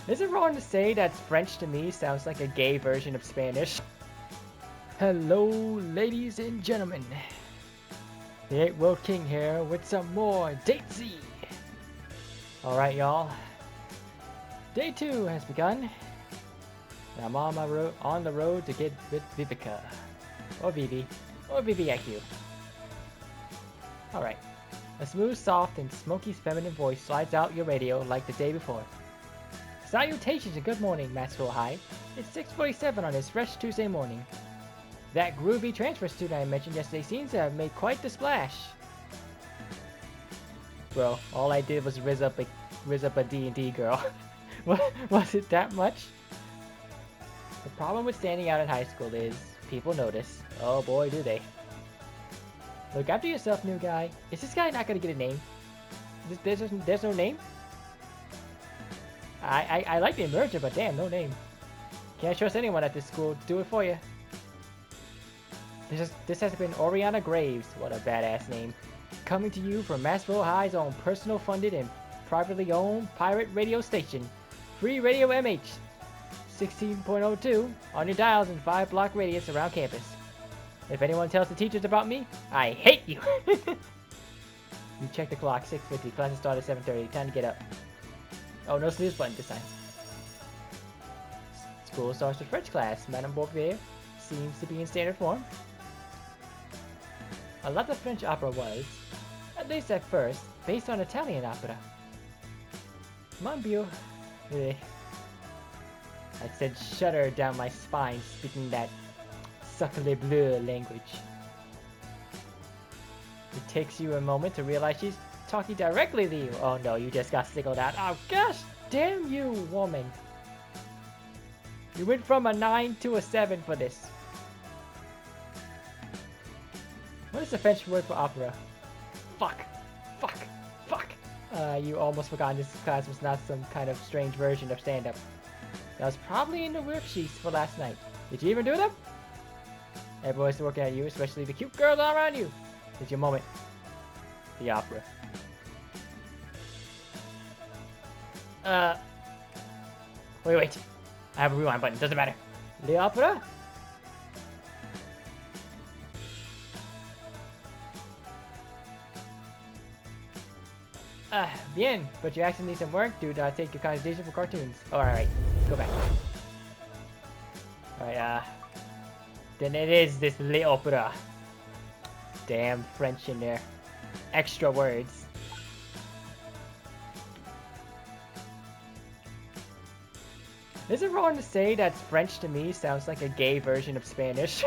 Is it wrong to say that French to me sounds like a gay version of Spanish? Hello, ladies and gentlemen. The 8 World King here with some more DateZ. Alright, y'all. Day 2 has begun. And I'm on the road to get with Vivica. Or Vivi. Or VVIQ. Alright. A smooth, soft, and smoky feminine voice slides out your radio like the day before. Salutations and good morning, Massville High. It's 6:47 on this fresh Tuesday morning. That groovy transfer student I mentioned yesterday seems to have made quite the splash. Bro, all I did was riz up a DnD girl. Was it that much? The problem with standing out in high school is people notice. Oh boy, do they. Look after yourself, new guy. Is this guy not gonna get a name? There's no name? I like the merger, but damn, no name. Can't trust anyone at this school to do it for you. This has been Oriana Graves, what a badass name, coming to you from Massville High's own personal funded and privately owned pirate radio station, Free Radio MH, 16.02 on your dials in 5-block radius around campus. If anyone tells the teachers about me, I hate you! You check the clock, 6:50, classes start at 7:30, time to get up. Oh, no snooze button this time. School starts with French class. Madame Bouvier seems to be in standard form. A lot of French opera was, at least at first, based on Italian opera. Mon Dieu. I said shudder down my spine speaking that sacre bleu language. It takes you a moment to realize she's talking directly to you. Oh no, you just got singled out. Oh gosh, damn you, woman. You went from a 9 to a 7 for this. What is the French word for opera? Fuck. Fuck. Fuck. You almost forgot this class was not some kind of strange version of stand-up. That was probably in the worksheets for last night. Did you even do them? Everyone's looking at you, especially the cute girls all around you. It's your moment. The opera. Wait. I have a rewind button, doesn't matter. The opera? Bien, but your accent needs some work. Do not take your connotation for cartoons. Oh, alright, let's go back. Alright, then it is this Le Opera. Damn French in there. Extra words. Is it wrong to say that French to me sounds like a gay version of Spanish?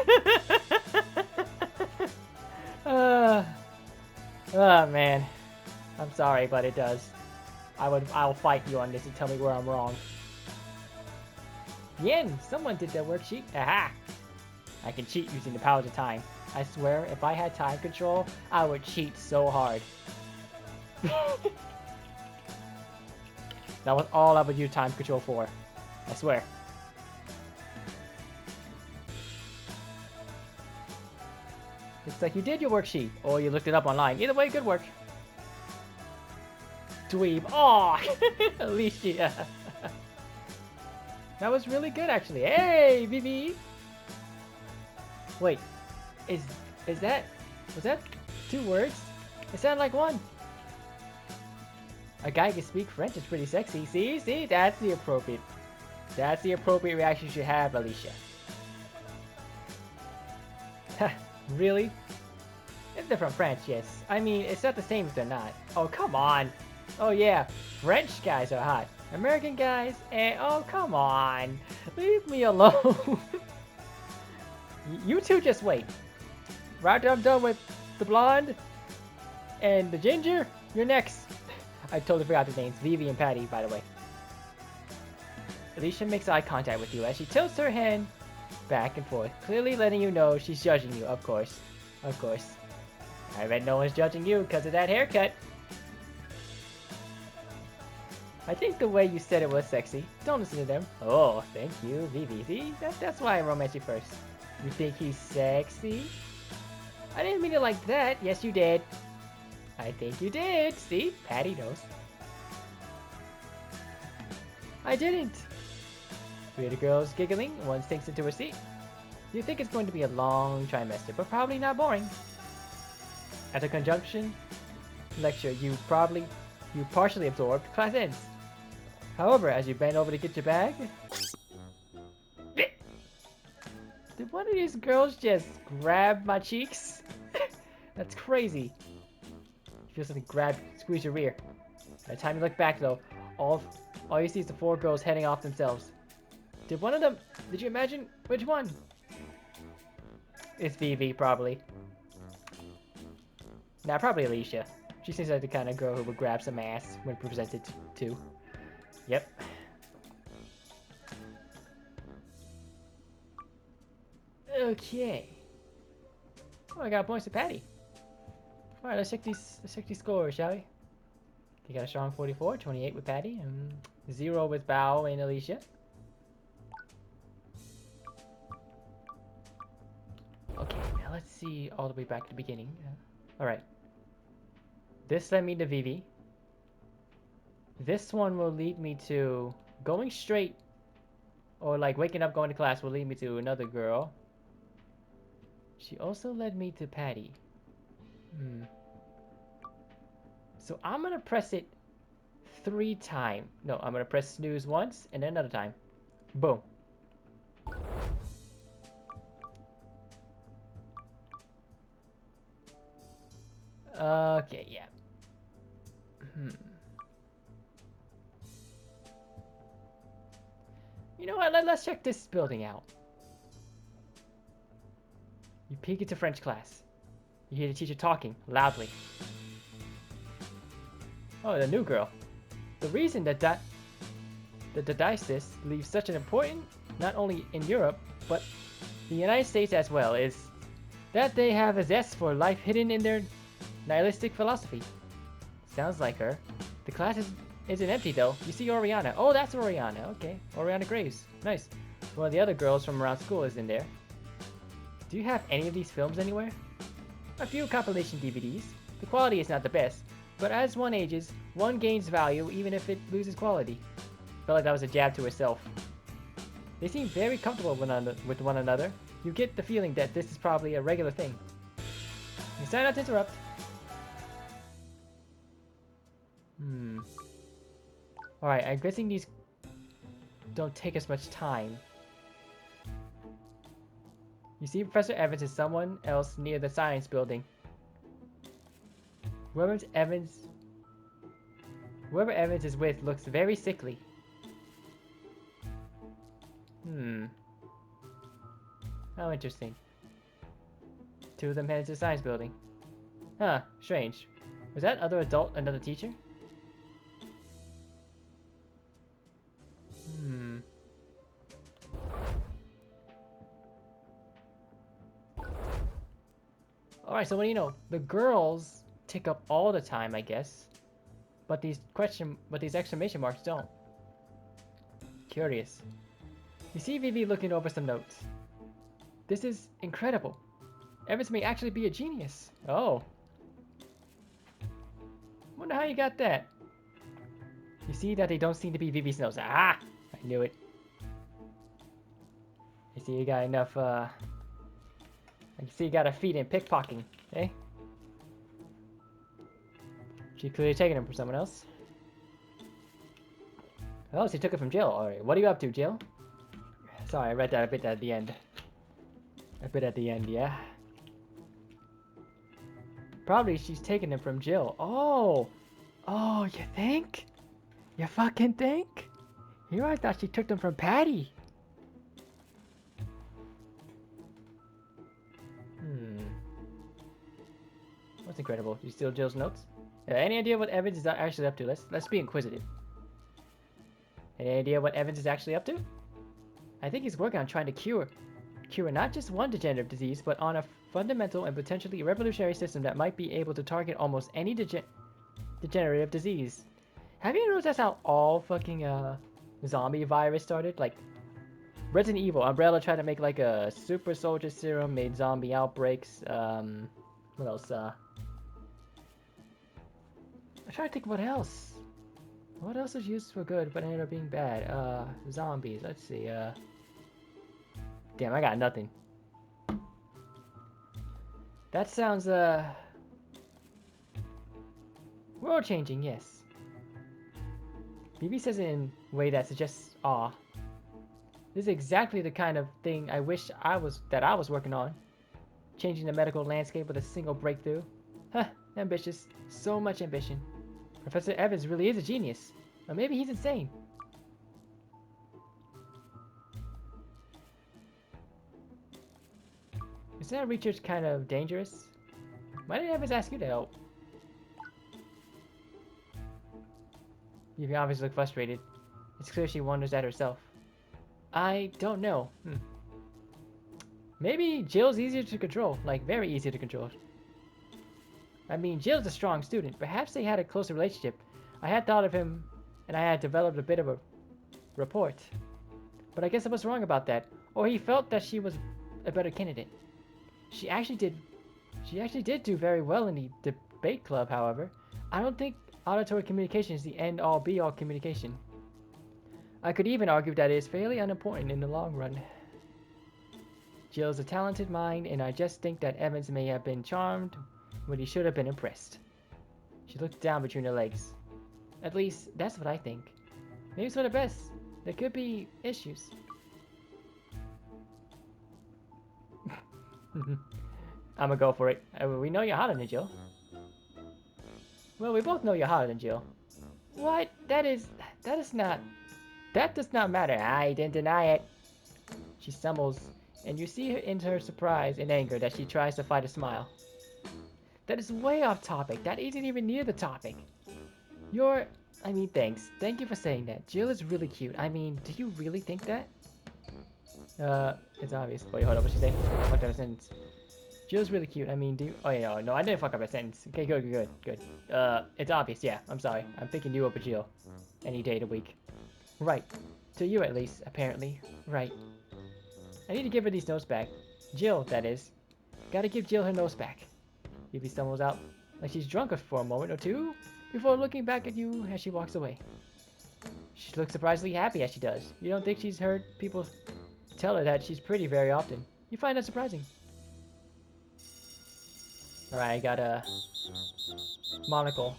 Oh man. I'm sorry, but it does. I'll fight you on this and tell me where I'm wrong. Bien! Someone did their worksheet. Aha! I can cheat using the powers of time. I swear, if I had time control, I would cheat so hard. That was all I would use time control for. I swear. Looks like you did your worksheet, or you looked it up online. Either way, good work. Dweeb. Aw! Alicia. That was really good, actually. Hey, Vivi! Wait. Was that 2 words? It sounded like one. A guy can speak French is pretty sexy. See? That's the appropriate reaction you should have, Alicia. Really? If they're from France, yes. I mean, it's not the same if they're not. Oh, come on. Oh yeah, French guys are hot. American guys, oh come on. Leave me alone. You two just wait. Right after I'm done with the blonde and the ginger, you're next. I totally forgot the names. Vivi and Patty, by the way. Alicia makes eye contact with you as she tilts her hand back and forth, clearly letting you know she's judging you, of course. Of course. I bet no one's judging you because of that haircut. I think the way you said it was sexy. Don't listen to them. Oh, thank you, Vivi. See? That's why I romance you first. You think he's sexy? I didn't mean it like that. Yes, you did. I think you did. See? Patty knows. I didn't! Three of the girls giggling, one sinks into her seat. You think it's going to be a long trimester, but probably not boring. At the conjunction lecture you partially absorbed, class ends. However, as you bend over to get your bag... Did one of these girls just grab my cheeks? That's crazy. You feel something squeeze your rear. By the time you look back though, all you see is the four girls heading off themselves. Did you imagine which one? It's Vivi, probably. Nah, probably Alicia. She seems like the kind of girl who would grab some ass when presented to. Yep. Okay. Oh, I got points to Patty. Alright, let's check these scores, shall we? You got a strong 44, 28 with Patty, and 0 with Bao and Alicia. Okay, now let's see all the way back to the beginning. Alright. This led me to Vivi. This one will lead me to going straight, or like waking up going to class will lead me to another girl. She also led me to Patty. So I'm gonna press it 3 times. No, I'm gonna press snooze once and then another time. Boom. Okay, yeah. You know what? Let's check this building out. You peek into French class. You hear the teacher talking loudly. Oh, the new girl. The reason that the DateZ leaves such an important, not only in Europe, but the United States as well, is that they have a zest for life hidden in their nihilistic philosophy. Sounds like her. The class isn't empty though. You see Oriana. Oh, that's Oriana. Okay. Oriana Graves. Nice. One of the other girls from around school is in there. Do you have any of these films anywhere? A few compilation DVDs. The quality is not the best, but as one ages, one gains value even if it loses quality. Felt like that was a jab to herself. They seem very comfortable with one another. You get the feeling that this is probably a regular thing. You sign not to interrupt. Alright, I'm guessing these don't take as much time. You see Professor Evans is someone else near the science building. Whoever Evans is with looks very sickly. How interesting. Two of them headed to the science building. Huh, strange. Was that other adult another teacher? Alright, so what do you know? The girls tick up all the time, I guess. But these exclamation marks don't. Curious. You see Vivi looking over some notes. This is incredible. Evans may actually be a genius. Oh. Wonder how you got that. You see that they don't seem to be Vivi's notes. Ah! I knew it. You see you got enough, I can see you got a feet in pickpocketing, eh? She clearly taking him from someone else. Oh, she took it from Jill. Alright, what are you up to, Jill? Sorry, I read that a bit at the end. A bit at the end, yeah. Probably she's taking him from Jill. Oh! Oh, you think? You fucking think? Here I thought she took them from Patty. What's incredible? You steal Jill's notes? Any idea what Evans is actually up to? Let's be inquisitive. Any idea what Evans is actually up to? I think he's working on trying to cure not just one degenerative disease, but on a fundamental and potentially revolutionary system that might be able to target almost any degenerative disease. Have you noticed that's how all fucking zombie virus started? Like Resident Evil, Umbrella tried to make like a super soldier serum, made zombie outbreaks. What else? I'm trying to think what else. What else was used for good but ended up being bad? Zombies. Let's see. Damn, I got nothing. That sounds, world changing, yes. BB says it in a way that suggests awe. This is exactly the kind of thing I wish I was working on. Changing the medical landscape with a single breakthrough. Huh, ambitious. So much ambition. Professor Evans really is a genius. Or maybe he's insane. Is that research kind of dangerous? Why did Evans ask you to help? You obviously look frustrated. It's clear she wonders at herself. I don't know. Maybe Jill's easier to control. Like, very easy to control. I mean, Jill's a strong student. Perhaps they had a closer relationship. I had thought of him, and I had developed a bit of a rapport. But I guess I was wrong about that. Or he felt that she was a better candidate. She actually did do very well in the debate club, however. I don't think auditory communication is the end-all be-all communication. I could even argue that it is fairly unimportant in the long run. Jill is a talented mind, and I just think that Evans may have been charmed when he should have been impressed. She looked down between her legs. At least, that's what I think. Maybe it's for the best. There could be issues. I'ma go for it. We know you're hotter than Jill. Well, we both know you're hotter than Jill. What? That does not matter. I didn't deny it. She stumbles, and you see her in her surprise and anger that she tries to fight a smile. That is way off topic. That isn't even near the topic. Thanks. Thank you for saying that. Jill is really cute. I mean, do you really think that? It's obvious. Wait, hold up. What'd she say? I fucked up a sentence. Jill's really cute. I mean, oh yeah, no, I didn't fuck up a sentence. Okay, good. It's obvious. Yeah, I'm sorry. I'm picking you over Jill. Any day of the week. Right. To you, at least, apparently. Right. I need to give her these notes back. Jill, that is. Gotta give Jill her notes back. Evie stumbles out, like she's drunk for a moment or two, before looking back at you as she walks away. She looks surprisingly happy as she does. You don't think she's heard people tell her that she's pretty very often. You find that surprising. Alright, I got a monocle.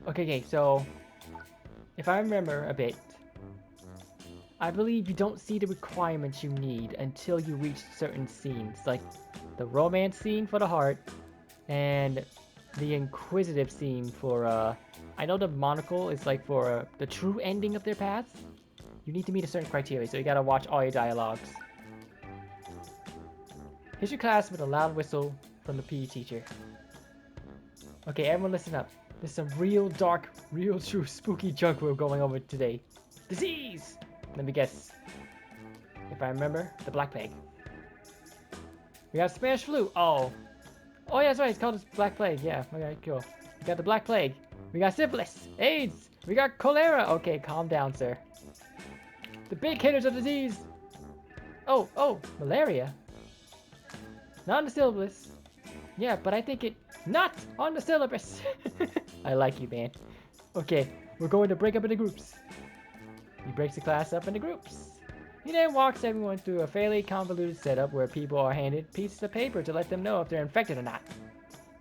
Okay, so if I remember a bit, I believe you don't see the requirements you need until you reach certain scenes, like the romance scene for the heart, and the inquisitive scene for, I know the monocle is like for the true ending of their paths. You need to meet a certain criteria, so you gotta watch all your dialogues. History class with a loud whistle from the PE teacher. Okay, everyone listen up. There's some real dark, real true spooky junk we're going over today. Disease! Let me guess. If I remember, the Black Plague. We got Spanish flu. Oh, yeah, that's right. It's called the Black Plague. Yeah, okay, cool. We got the Black Plague. We got syphilis, AIDS. We got cholera. Okay, calm down, sir. The big hitters of disease. Oh, malaria. Not on the syllabus. Yeah, but I think not on the syllabus. I like you, man. Okay, we're going to break up into groups. He breaks the class up into groups. He then walks everyone through a fairly convoluted setup where people are handed pieces of paper to let them know if they're infected or not.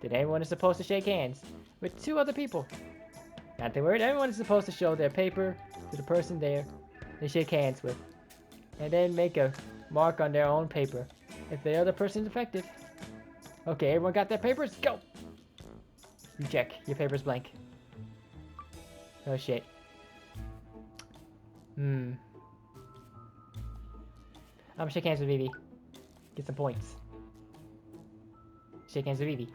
Then everyone is supposed to shake hands with two other people. Not the word, everyone is supposed to show their paper to the person they shake hands with, and then make a mark on their own paper if the other person is infected. Okay, everyone got their papers? Go! You check. Your paper's blank. Oh shit. I'm gonna shake hands with Vivi. Get some points. Shake hands with Vivi.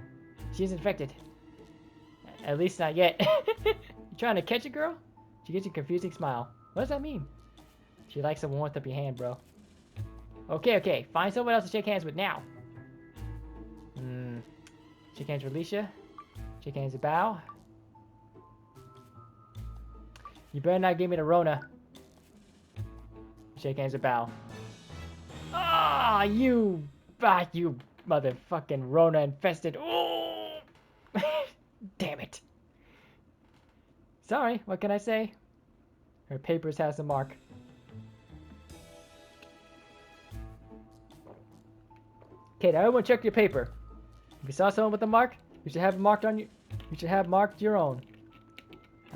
She's infected. At least not yet. You trying to catch a girl? She gets a confusing smile. What does that mean? She likes the warmth of your hand, bro. Okay. Find someone else to shake hands with now. Shake hands with Alicia. Shake hands with Bao. You better not give me the Rona. Shake hands with Bao. Ah, you motherfucking Rona infested. Oh, damn it. Sorry, what can I say? Her papers has a mark. Okay, now everyone check your paper. If you saw someone with a mark, you should have marked on you. You should have marked your own.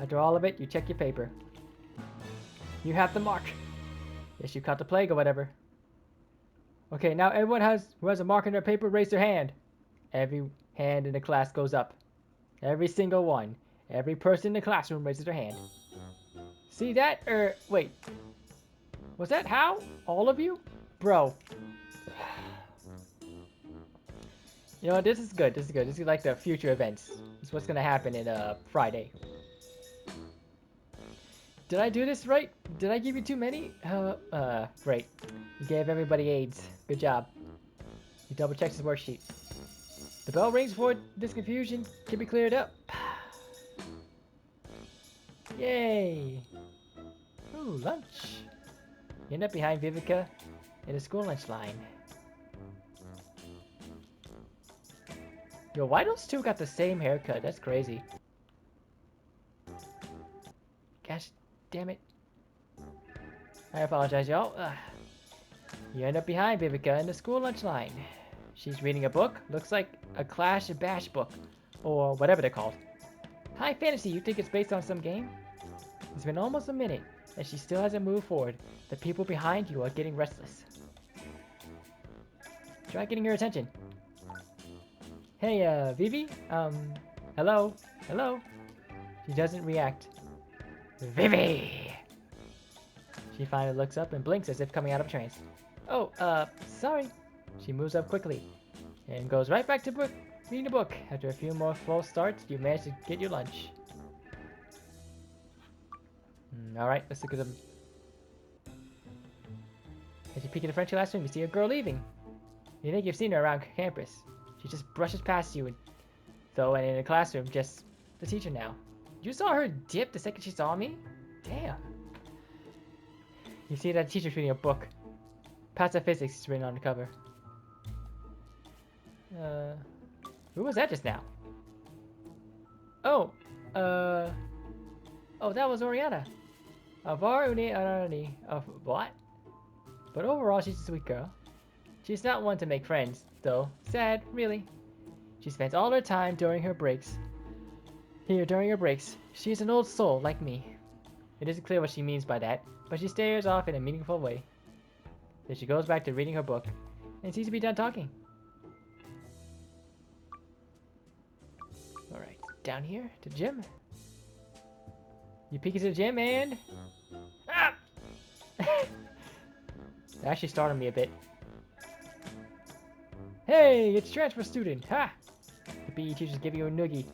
After all of it, you check your paper. You have the mark. Yes, you caught the plague or whatever. Okay, now everyone who has a mark on their paper, raise their hand. Every hand in the class goes up. Every single one. Every person in the classroom raises their hand. See that? Wait. Was that how? All of you? Bro. You know what? This is good. This is good. This is like the future events. This is what's gonna happen in Friday. Did I do this right? Did I give you too many? Great. You gave everybody AIDS. Good job. You double checked his worksheet. The bell rings for this confusion can be cleared up. Yay! Ooh, lunch. You end up behind Vivica in the school lunch line. Yo, why those two got the same haircut? That's crazy. Gosh damn it. I apologize, y'all. You end up behind Vivica in the school lunch line. She's reading a book. Looks like a Clash and Bash book. Or whatever they're called. High fantasy, you think it's based on some game? It's been almost a minute, and she still hasn't moved forward. The people behind you are getting restless. Try getting her attention. Hey, Vivi? Hello? Hello? She doesn't react. Vivi! She finally looks up and blinks as if coming out of a trance. Oh, sorry. She moves up quickly and goes right back to reading the book. After a few more false starts, you manage to get your lunch. Alright, let's look at them. As you peek in the French classroom, you see a girl leaving. You think you've seen her around campus. She just brushes past you, and in the classroom, just the teacher now. You saw her dip the second she saw me? Damn. You see that teacher's reading a book. Physics is written on the cover. Who was that just now? Oh, that was Oriana. Of what? But overall, she's a sweet girl. She's not one to make friends, though. Sad, really. She spends all her time during her breaks. She's an old soul like me. It isn't clear what she means by that, but she stares off in a meaningful way. Then she goes back to reading her book, and seems to be done talking. Alright, down here to the gym. You peek into the gym and... Ah! It actually startled me a bit. Hey, it's transfer student. Ha! The PE teacher's giving you a noogie.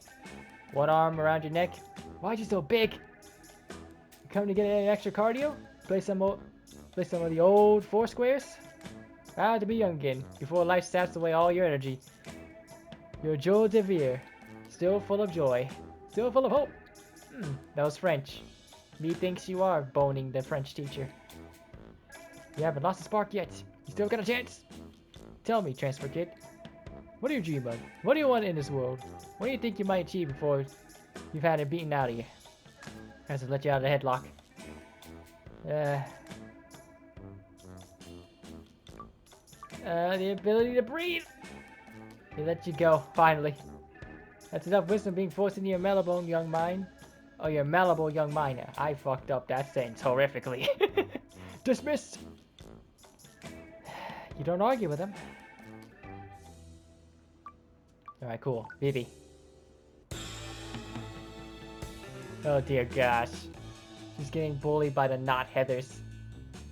One arm around your neck. Why'd you so big? You come to get any extra cardio? Play some of the old four squares? Proud to be young again, before life saps away all your energy. You're Joe DeVere. Still full of joy. Still full of hope. That was French. Methinks you are boning the French teacher. You haven't lost the spark yet. You still got a chance. Tell me, transfer kid. What do you dream of? What do you want in this world? What do you think you might achieve before you've had it beaten out of you? Has to let you out of the headlock. The ability to breathe. They let you go, finally. That's enough wisdom being forced into your malleable young mind. Oh, your malleable young mind. I fucked up that sentence horrifically. Dismissed. You don't argue with him. Alright, cool. Vivi. Oh dear gosh. She's getting bullied by the not Heathers.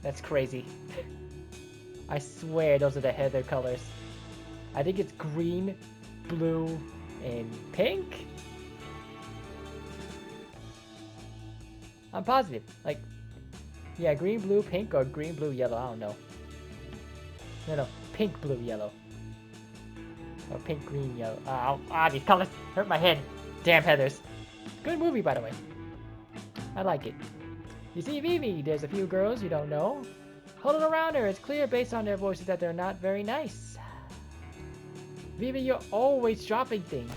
That's crazy. I swear those are the Heather colors. I think it's green, blue, and pink? I'm positive. Like, yeah, green, blue, pink, or green, blue, yellow. I don't know. No, pink, blue, yellow. Or pink, green, yellow. These colors hurt my head. Damn Heathers. Good movie, by the way. I like it. You see, Vivi, there's a few girls you don't know. Holding around her, it's clear based on their voices that they're not very nice. Vivi, you're always dropping things.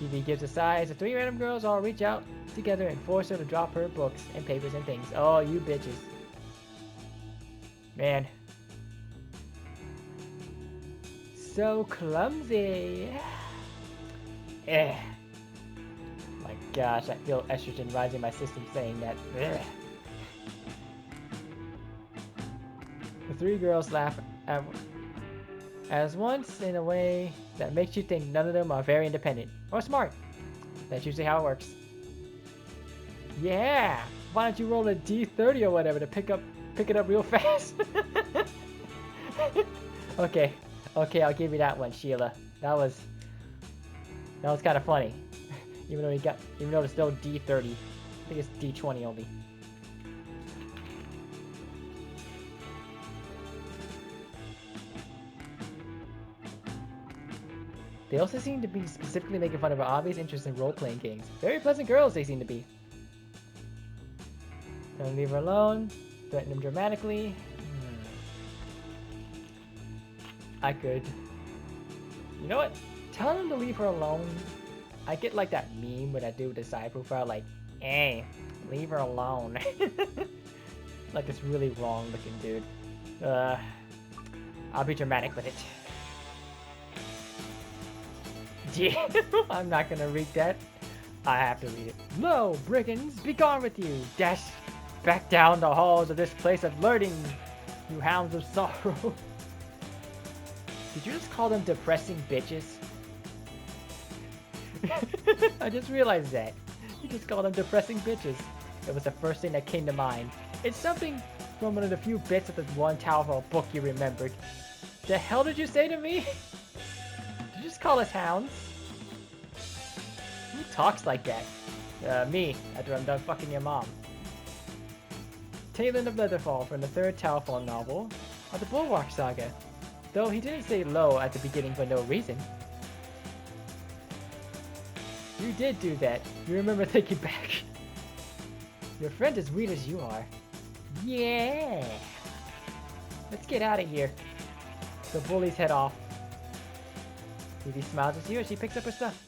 Evie gives a sigh as the three random girls all reach out together and force her to drop her books and papers and things. Oh, you bitches. Man. So clumsy. Eh. My gosh, I feel estrogen rising in my system saying that. Ugh. The three girls laugh as once in a way that makes you think none of them are very independent or smart. That's usually how it works. Yeah! Why don't you roll a D30 or whatever to pick it up real fast? Okay, I'll give you that one, Sheila. That was kind of funny. even though there's no D30, I think it's D20 only. They also seem to be specifically making fun of our obvious interest in role-playing games. Very pleasant girls they seem to be. Don't leave her alone. Threaten them dramatically. I could. You know what? Tell them to leave her alone. I get like that meme when I do the side profile, like, hey, leave her alone. Like this really wrong looking dude. I'll be dramatic with it. Yeah, I'm not gonna read that. I have to read it. Lo, brigands, be gone with you! Dash back down the halls of this place of learning, you hounds of sorrow. Did you just call them depressing bitches? I just realized that. You just called them depressing bitches. It was the first thing that came to mind. It's something from one of the few bits of the one Tower book you remembered. The hell did you say to me? Did you just call us hounds? Who talks like that? Me, after I'm done fucking your mom. Talon of Leatherfall from the third Towerfall novel of the Bulwark Saga. Though he didn't say low at the beginning for no reason. You did do that. You remember thinking back. Your friend as weird as you are. Yeah! Let's get out of here. The bullies head off. Evie smiles at you as she picks up her stuff.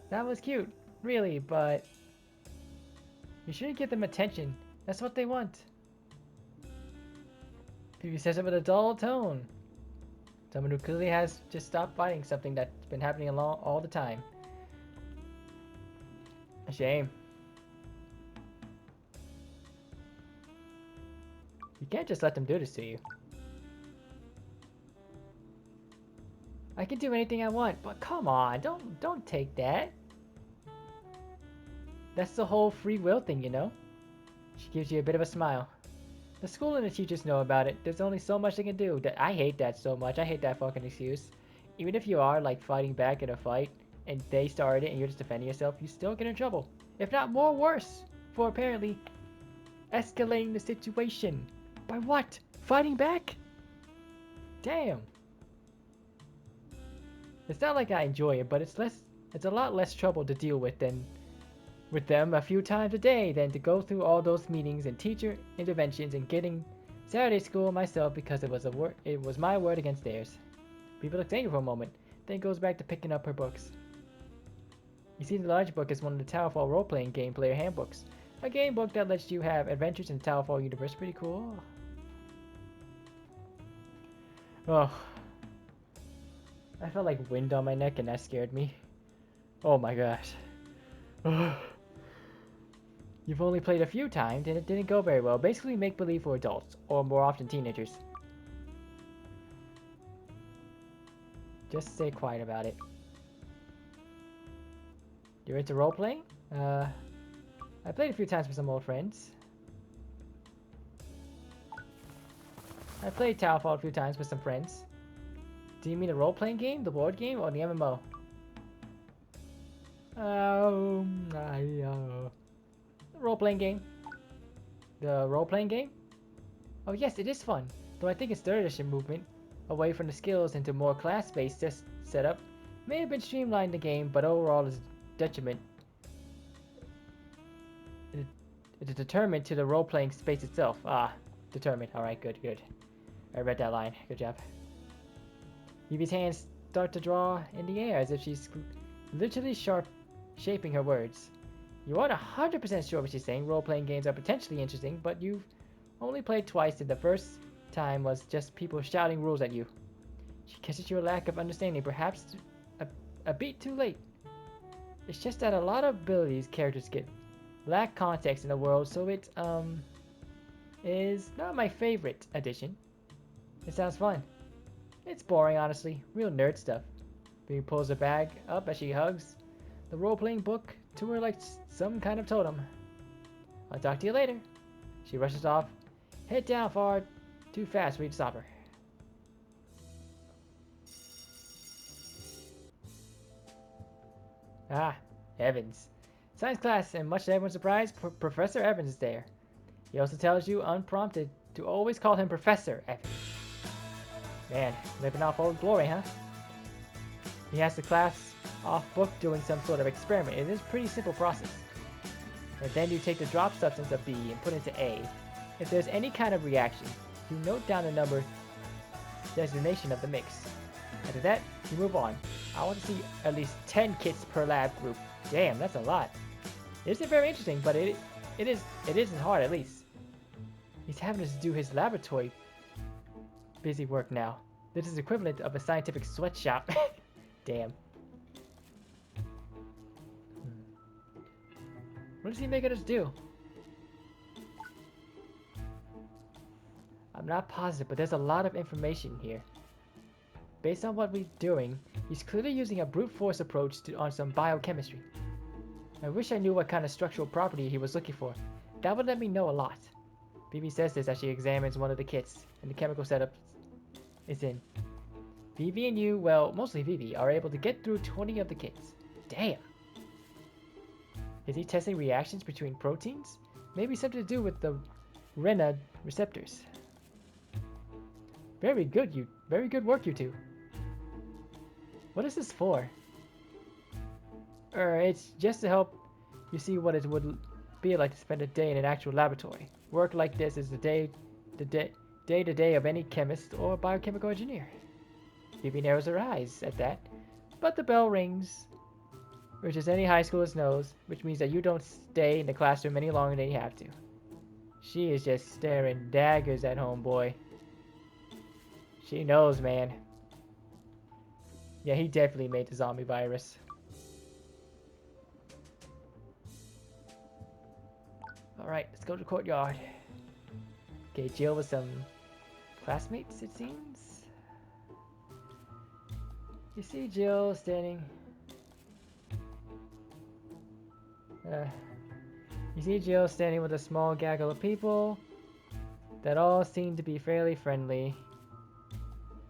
That was cute, really, but you shouldn't give them attention. That's what they want. Evie says it with a dull tone. Someone who clearly has just stopped fighting something that's been happening along all the time. A shame. You can't just let them do this to you. I can do anything I want, but come on, don't take that. That's the whole free will thing, you know? She gives you a bit of a smile. The school and the teachers know about it. There's only so much they can do. I hate that so much. I hate that fucking excuse. Even if you are like fighting back in a fight and they started it and you're just defending yourself, you still get in trouble. If not more worse, for apparently escalating the situation. By what? Fighting back? Damn. It's not like I enjoy it, but it's a lot less trouble to deal with than with them a few times a day than to go through all those meetings and teacher interventions and getting Saturday school myself because it was my word against theirs. People looks angry for a moment, then goes back to picking up her books. You see, the large book is one of the Towerfall role-playing game player handbooks. A game book that lets you have adventures in the Towerfall universe. Pretty cool. Oh. I felt like wind on my neck and that scared me. Oh my gosh. You've only played a few times and it didn't go very well. Basically make-believe for adults, or more often teenagers. Just stay quiet about it. You're into role-playing? I played a few times with some old friends. I played Towerfall a few times with some friends. Do you mean a role-playing game, the board game, or the MMO? Role-playing game. The role-playing game? Oh yes, it is fun. Though I think its third edition movement, away from the skills into more class-based setup, may have been streamlined the game, but overall is a detriment. It's a determinant to the role-playing space itself. Ah, determined. Alright, good. I read that line. Good job. Evie's hands start to draw in the air as if she's literally shaping her words. You aren't 100% sure what she's saying. Role-playing games are potentially interesting, but you've only played twice and the first time was just people shouting rules at you. She catches your lack of understanding, perhaps a beat too late. It's just that a lot of abilities characters get lack context in the world, so it, is not my favorite addition. It sounds fun. It's boring, honestly. Real nerd stuff. Bee pulls her bag up as she hugs the role-playing book to her like some kind of totem. I'll talk to you later. She rushes off. Head down far too fast for you to stop her. Ah, Evans. Science class, and much to everyone's surprise, Professor Evans is there. He also tells you, unprompted, to always call him Professor Evans. Man, living off old glory, huh? He has the class off book doing some sort of experiment. It is a pretty simple process. And then you take the drop substance of B and put it into A. If there's any kind of reaction, you note down the number designation of the mix. After that, you move on. I want to see at least 10 kits per lab group. Damn, that's a lot. It isn't very interesting, but it isn't hard at least. He's having us do his laboratory busy work now. This is equivalent of a scientific sweatshop. Damn. What is he making us do? I'm not positive, but there's a lot of information here. Based on what we're doing, he's clearly using a brute force approach on some biochemistry. I wish I knew what kind of structural property he was looking for. That would let me know a lot. Vivi says this as she examines one of the kits, and the chemical setup is in. Vivi and you, well, mostly Vivi, are able to get through 20 of the kits. Damn! Is he testing reactions between proteins? Maybe something to do with the RENA receptors. Very good work, you two. What is this for? It's just to help you see what it would be like to spend a day in an actual laboratory. Work like this is the day-to-day of any chemist or biochemical engineer. Phoebe narrows her eyes at that, but the bell rings, which as any high schooler knows, which means that you don't stay in the classroom any longer than you have to. She is just staring daggers at homeboy. She knows, man. Yeah, he definitely made the zombie virus. Alright, let's go to the courtyard. Okay, Jill with some classmates, it seems. You see Jill standing... you see Jill standing with a small gaggle of people that all seem to be fairly friendly.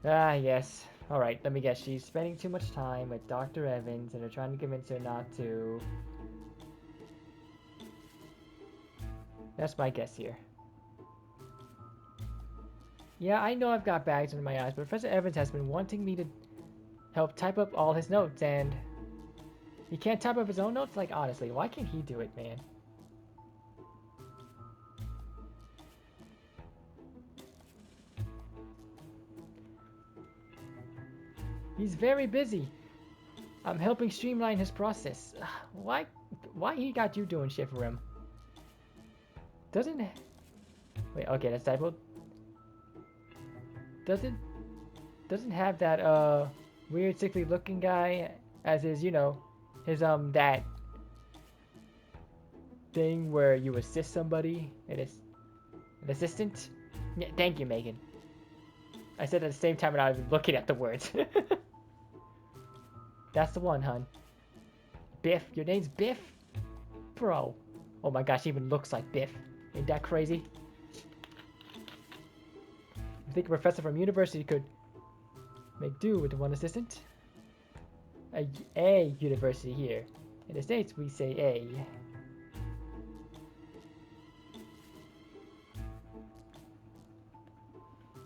Ah, yes. Alright, let me guess. She's spending too much time with Dr. Evans and they're trying to convince her not to. That's my guess here. Yeah, I know I've got bags under my eyes, but Professor Evans has been wanting me to help type up all his notes, and he can't type up his own notes? Like, honestly, why can't he do it, man? He's very busy. I'm helping streamline his process. Why he got you doing shit for him? Doesn't... Wait, okay, that's typoed. Doesn't have that, weird sickly looking guy as his, you know, his, that thing where you assist somebody and it's an assistant? Yeah, thank you, Megan. I said at the same time without even looking at the words. That's the one, hun. Biff. Your name's Biff? Bro. Oh my gosh, he even looks like Biff. Ain't that crazy? You think a professor from university could make do with one assistant? A university here. In the States, we say A.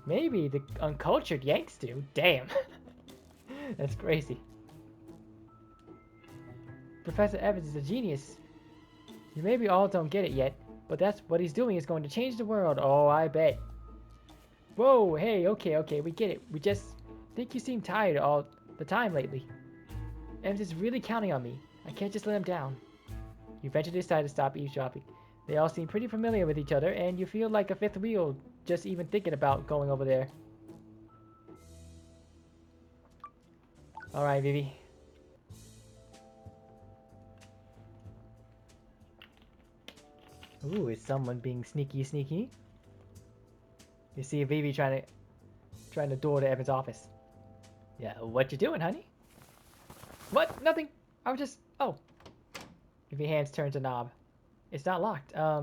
Maybe the uncultured Yanks do. Damn. That's crazy. Professor Evans is a genius. You maybe all don't get it yet, but that's what he's doing is going to change the world. Oh, I bet. Whoa, hey, okay, we get it. We just think you seem tired all the time lately. Evans is really counting on me. I can't just let him down. You eventually decide to stop eavesdropping. They all seem pretty familiar with each other, and you feel like a fifth wheel just even thinking about going over there. Alright, Vivi. Ooh, is someone being sneaky? You see Vivi trying to door to Evan's office. Yeah, what you doing, honey? What? Nothing. I was just... Oh. Vivi hands turns a knob. It's not locked. I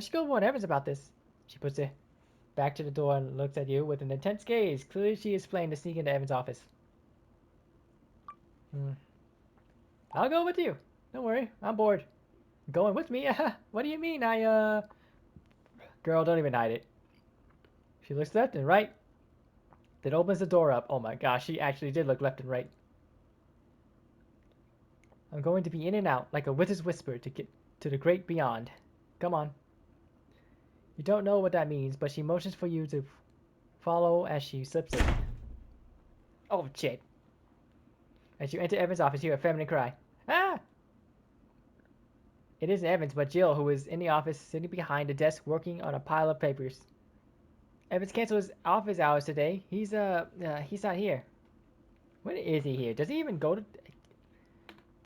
should go warn Evans about this. She puts it back to the door and looks at you with an intense gaze. Clearly she is planning to sneak into Evan's office. I'll go with you. Don't worry, I'm bored. Going with me? What do you mean? Girl, don't even hide it. She looks left and right, then opens the door up. Oh my gosh, she actually did look left and right. I'm going to be in and out like a wizard's whisper to get to the great beyond. Come on. You don't know what that means, but she motions for you to follow as she slips in. Oh shit. As you enter Evan's office, you hear a feminine cry. Ah! It isn't Evans, but Jill, who is in the office sitting behind a desk working on a pile of papers. Evans canceled his office hours today. He's not here. When is he here? Does he even go to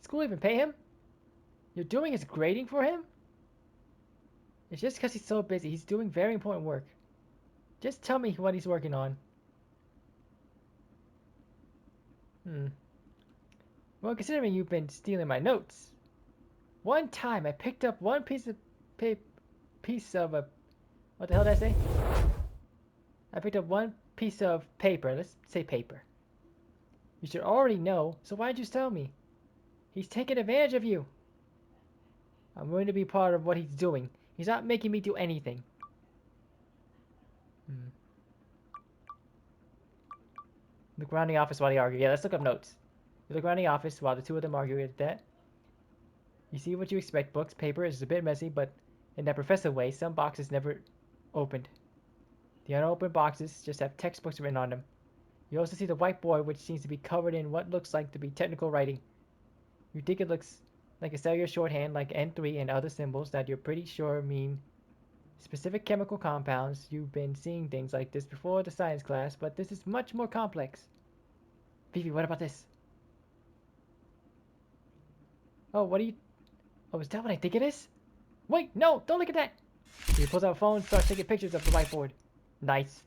school? Even pay him? You're doing his grading for him? It's just because he's so busy. He's doing very important work. Just tell me what he's working on. Well, considering you've been stealing my notes. One time I picked up one piece of what the hell did I say? I picked up one piece of paper. Let's say paper. You should already know, so why'd you tell me? He's taking advantage of you. I'm going to be part of what he's doing. He's not making me do anything. Look around the office while they argue. Yeah, let's look up notes. You look around the office while the two of them argue at that. You see what you expect. Books, paper is a bit messy, but in that professor way, some boxes never opened. The unopened boxes just have textbooks written on them. You also see the whiteboard, which seems to be covered in what looks like to be technical writing. You think it looks like a cellular shorthand like N3 and other symbols that you're pretty sure mean specific chemical compounds. You've been seeing things like this before the science class, but this is much more complex. Vivi, what about this? Oh, what are you... Oh, is that what I think it is? Wait, no, don't look at that! He pulls out a phone and starts taking pictures of the whiteboard. Nice.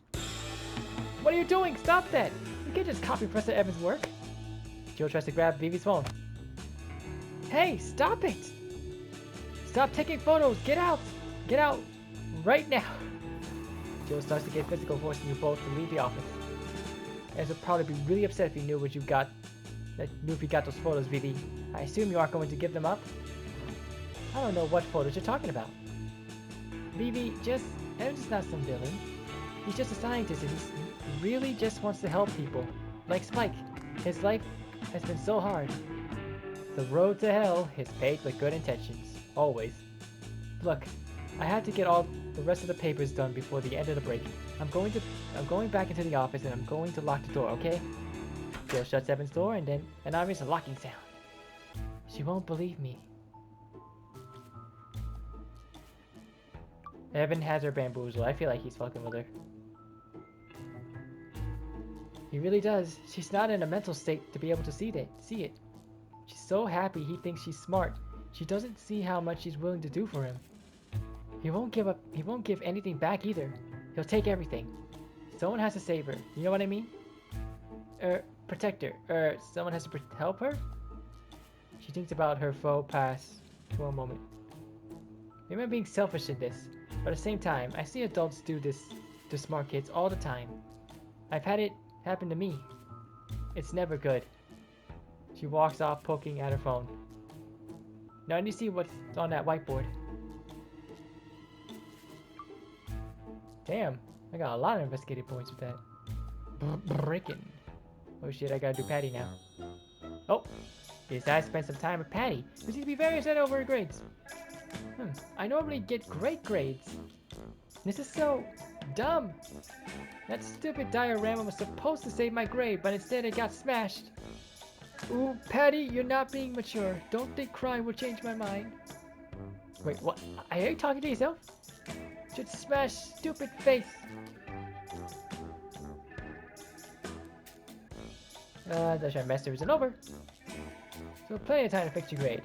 What are you doing? Stop that! You can't just copy Professor Evans' work. Jill tries to grab Vivi's phone. Hey, stop it! Stop taking photos! Get out! Get out! Right now! Jill starts to get physical, forcing you both to leave the office. Evans would probably be really upset if he knew what you got. If you got those photos, Vivi. I assume you aren't going to give them up? I don't know what photos you're talking about. Vivi, Evans is not some villain. He's just a scientist and he really just wants to help people. Like Spike. His life has been so hard. The road to hell is paved with good intentions. Always. Look, I had to get all the rest of the papers done before the end of the break. I'm going back into the office and I'm going to lock the door, okay? Jill shuts Evan's door and then an obvious locking sound. She won't believe me. Evan has her bamboozled. I feel like he's fucking with her. He really does. She's not in a mental state to be able to see it. She's so happy he thinks she's smart. She doesn't see how much she's willing to do for him. He won't give up. He won't give anything back either. He'll take everything. Someone has to save her. You know what I mean? Protect her. Someone has to help her? She thinks about her faux pas for a moment. Maybe I'm being selfish in this, but at the same time, I see adults do this to smart kids all the time. I've had it happen to me. It's never good. She walks off, poking at her phone. Now I need to see what's on that whiteboard. Damn, I got a lot of investigative points with that. Breaking. Oh shit, I gotta do Patty now. Oh, he decided to spend some time with Patty. There seems to be very upset over her grades. I normally get great grades. This is so dumb. That stupid diorama was supposed to save my grade, but instead it got smashed. Ooh, Patty, you're not being mature. Don't think crying will change my mind. Wait, what? Are you talking to yourself? Should smash stupid face. The semester isn't over. So plenty of time to fix your grade.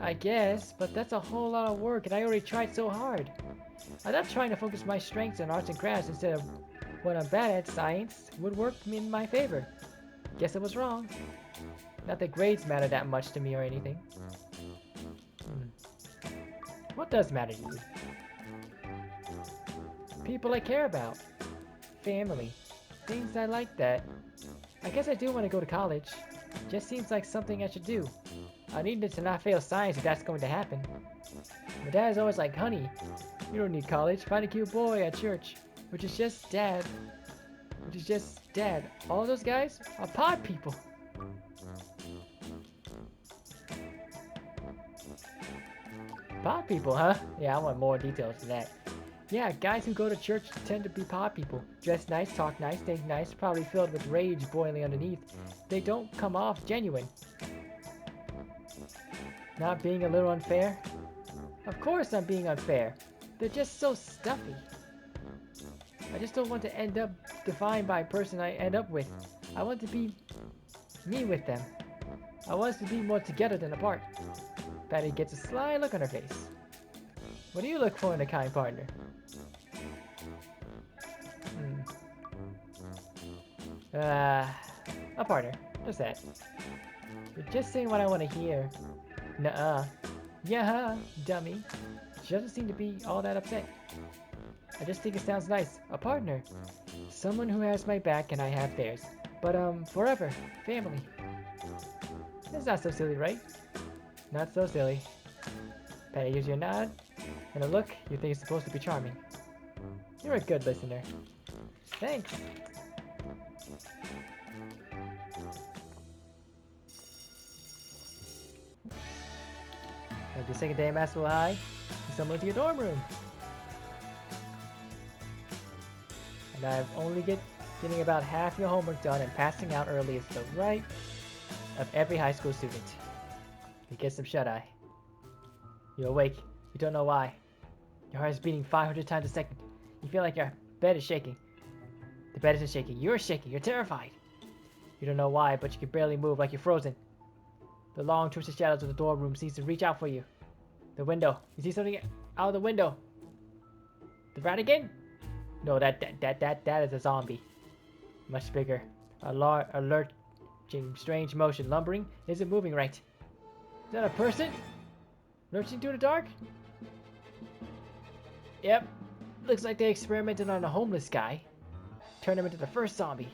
I guess, but that's a whole lot of work and I already tried so hard. I thought trying to focus my strengths on arts and crafts instead of what I'm bad at, science, would work in my favor. Guess I was wrong. Not that grades matter that much to me or anything. What does matter to you? People I care about. Family. Things I like that. I guess I do want to go to college. Just seems like something I should do. I needed to not fail science if that's going to happen. My dad is always like, honey, you don't need college. Find a cute boy at church. Which is just dad. All those guys are pod people. Pod people, huh? Yeah, I want more details than that. Yeah, guys who go to church tend to be pod people. Dress nice, talk nice, think nice, probably filled with rage boiling underneath. They don't come off genuine. Not being a little unfair? Of course I'm being unfair. They're just so stuffy. I just don't want to end up defined by a person I end up with. I want to be me with them. I want us to be more together than apart. Patty gets a sly look on her face. What do you look for in a kind partner? A partner. Just that. You're just saying what I want to hear. Nuh-uh. Yeah, dummy. She doesn't seem to be all that upset. I just think it sounds nice. A partner. Someone who has my back and I have theirs. But, forever. Family. It's not so silly, right? Not so silly. Patty gives you a nod and a look you think is supposed to be charming. You're a good listener. Thanks. Like the second day of Massville High, you stumble into your dorm room. And I've only getting about half your homework done and passing out early is the right of every high school student. You get some shut-eye. You're awake. You don't know why. Your heart is beating 500 times a second. You feel like your bed is shaking. The bed isn't shaking. You're shaking. You're terrified. You don't know why, but you can barely move like you're frozen. The long twisted shadows of the dorm room seems to reach out for you. The window. You see something out of the window. The rat again? No, that is a zombie. Much bigger. Lurching, strange motion. Lumbering. Isn't moving right. Is that a person? Lurching through the dark? Yep. Looks like they experimented on a homeless guy. Turned him into the first zombie.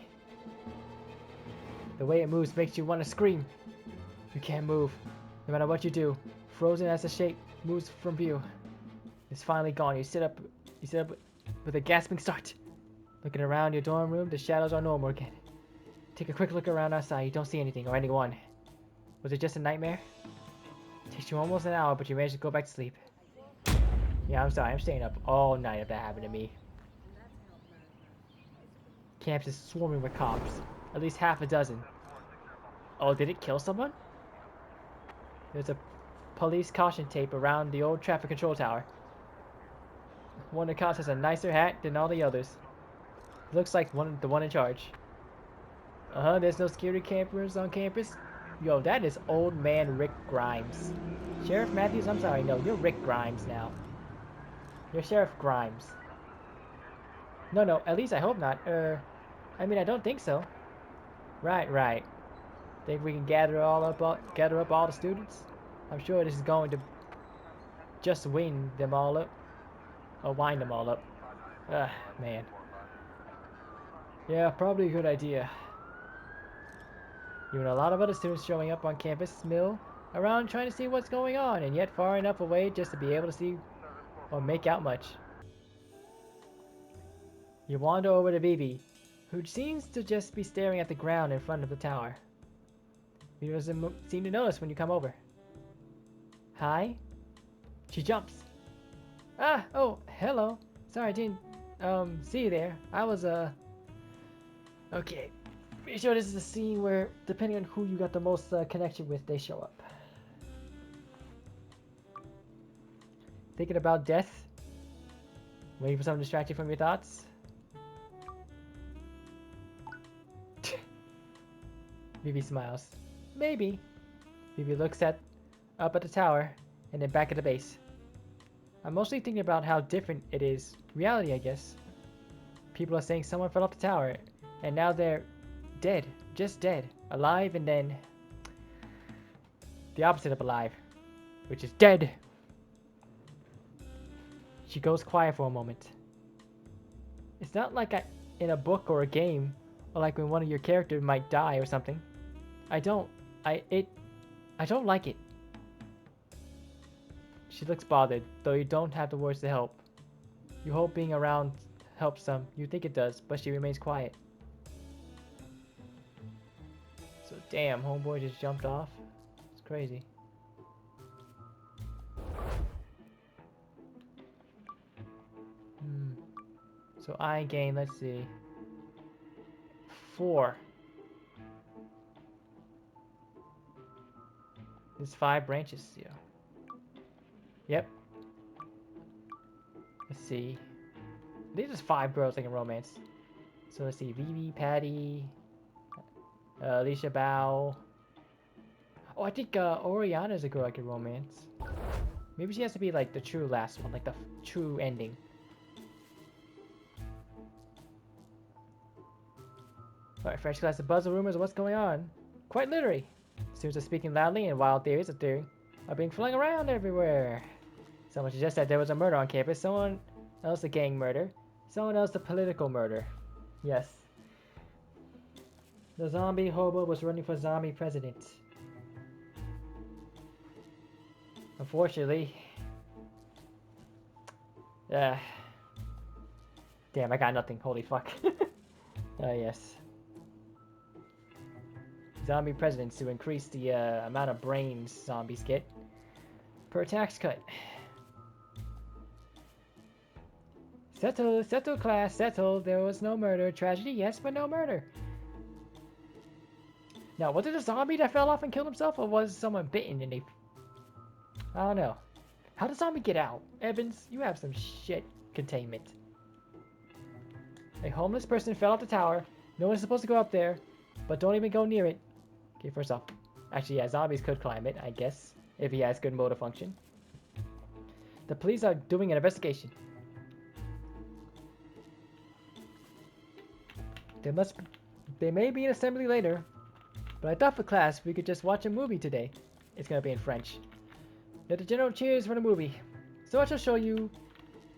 The way it moves makes you want to scream. You can't move. No matter what you do. Frozen as the shape moves from view. It's finally gone. You sit up with a gasping start. Looking around your dorm room, the shadows are normal again. Take a quick look around outside. You don't see anything or anyone. Was it just a nightmare? Takes you almost an hour, but you managed to go back to sleep. Yeah, I'm sorry. I'm staying up all night if that happened to me. Campus is swarming with cops. At least half a dozen. Oh, did it kill someone? There's a police caution tape around the old traffic control tower. One of the cops has a nicer hat than all the others. Looks like the one in charge. There's no security cameras on campus. Yo, that is old man Rick Grimes. Sheriff Matthews, I'm sorry, no, you're Rick Grimes now. You're Sheriff Grimes. No, at least I hope not. I mean, I don't think so. Right. Think we can gather up all the students? I'm sure this is going to just wind them all up. Or wind them all up. Man. Yeah, probably a good idea. You and a lot of other students showing up on campus mill around trying to see what's going on, and yet far enough away just to be able to see or make out much. You wander over to Vivi, who seems to just be staring at the ground in front of the tower. He doesn't seem to notice when you come over. Hi? She jumps. Oh, hello. Sorry, I didn't, see you there. I was, okay. Pretty sure this is a scene where, depending on who you got the most connection with, they show up. Thinking about death? Waiting for someone to distract you from your thoughts? Vivi smiles. Maybe. Vivi looks up at the tower and then back at the base. I'm mostly thinking about how different it is. Reality, I guess. People are saying someone fell off the tower and now they're dead. Just dead. Alive and then the opposite of alive, which is dead. She goes quiet for a moment. It's not like in a book or a game, or like when one of your characters might die or something. I don't like it. She looks bothered, though you don't have the words to help. You hope being around helps some. You think it does, but she remains quiet. So damn, homeboy just jumped off. It's crazy. So I gain, let's see, 4. There's 5 branches, yeah. Yep. Let's see. I think there's 5 girls I can romance. So let's see, Vivi, Patty, Alicia Bao. Oh, I think Oriana's a girl I can romance. Maybe she has to be like the true last one, like the true ending. Alright, French class, the buzz of rumors of what's going on. Quite literally. Students are speaking loudly and wild theories are being flung around everywhere. Someone suggests that there was a murder on campus, someone else a gang murder, someone else a political murder. Yes. The zombie hobo was running for zombie president. Unfortunately. Damn, I got nothing. Holy fuck. Oh, yes. Zombie presidents to increase the amount of brains zombies get per tax cut. Settle class, settle. There was no murder. Tragedy, yes, but no murder. Now, was it a zombie that fell off and killed himself, or was someone bitten and they... I don't know. How did zombie get out? Evans, you have some shit containment. A homeless person fell off the tower. No one's supposed to go up there, but don't even go near it. Okay, first off. Actually, yeah, zombies could climb it, I guess, if he has good motor function. The police are doing an investigation. There may be an assembly later, but I thought for class we could just watch a movie today. It's gonna be in French. Let the general cheers for the movie. So I shall show you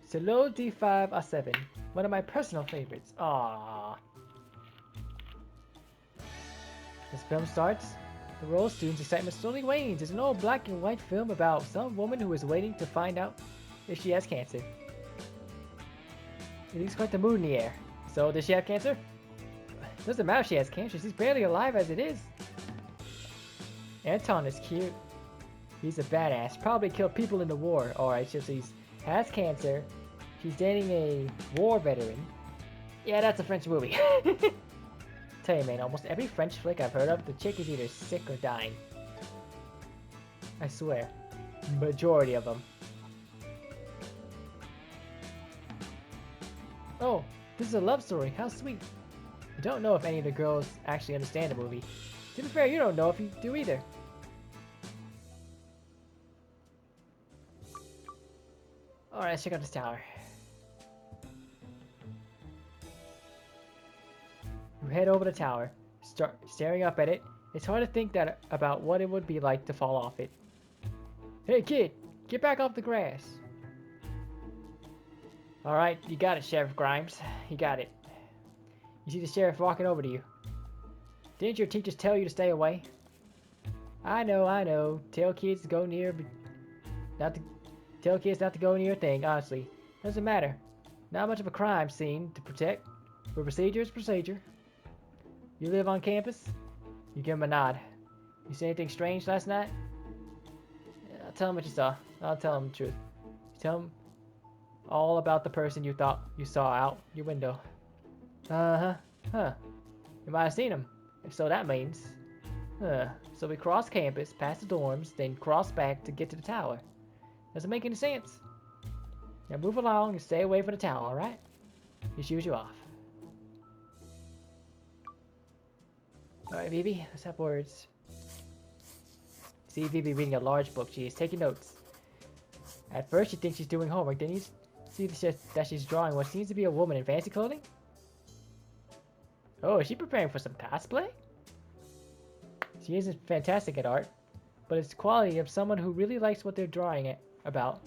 Solo D5A7, one of my personal favorites. Aww. As film starts, the roll students' excitement slowly wanes. It's an old black and white film about some woman who is waiting to find out if she has cancer. It leaves quite the mood in the air. So, does she have cancer? Doesn't matter if she has cancer, she's barely alive as it is. Anton is cute. He's a badass. Probably killed people in the war. Alright, so he has cancer. She's dating a war veteran. Yeah, that's a French movie. Tell you, man, almost every French flick I've heard of, the chick is either sick or dying. I swear. Majority of them. Oh, this is a love story. How sweet. I don't know if any of the girls actually understand the movie. To be fair, you don't know if you do either. Alright, let's check out this tower. You head over the tower, start staring up at it. It's hard to think about what it would be like to fall off it. Hey kid, get back off the grass. Alright, you got it, Sheriff Grimes. You got it. You see the sheriff walking over to you. Didn't your teachers tell you to stay away? I know. Tell kids to go near, tell kids not to go near a thing, honestly. Doesn't matter. Not much of a crime scene to protect. But procedure is procedure. You live on campus? You give him a nod. You see anything strange last night? I'll tell him what you saw. I'll tell him the truth. Tell him all about the person you thought you saw out your window. Uh-huh. Huh. You might have seen him. So that means... so we cross campus, past the dorms, then cross back to get to the tower. Doesn't make any sense. Now move along and stay away from the tower, alright? Your shoes you off. Alright, Vivi, let's have words. See Vivi reading a large book. She is taking notes. At first, she thinks she's doing homework. Then you see that she's drawing what seems to be a woman in fancy clothing. Oh, is she preparing for some cosplay? She isn't fantastic at art, but it's the quality of someone who really likes what they're drawing about.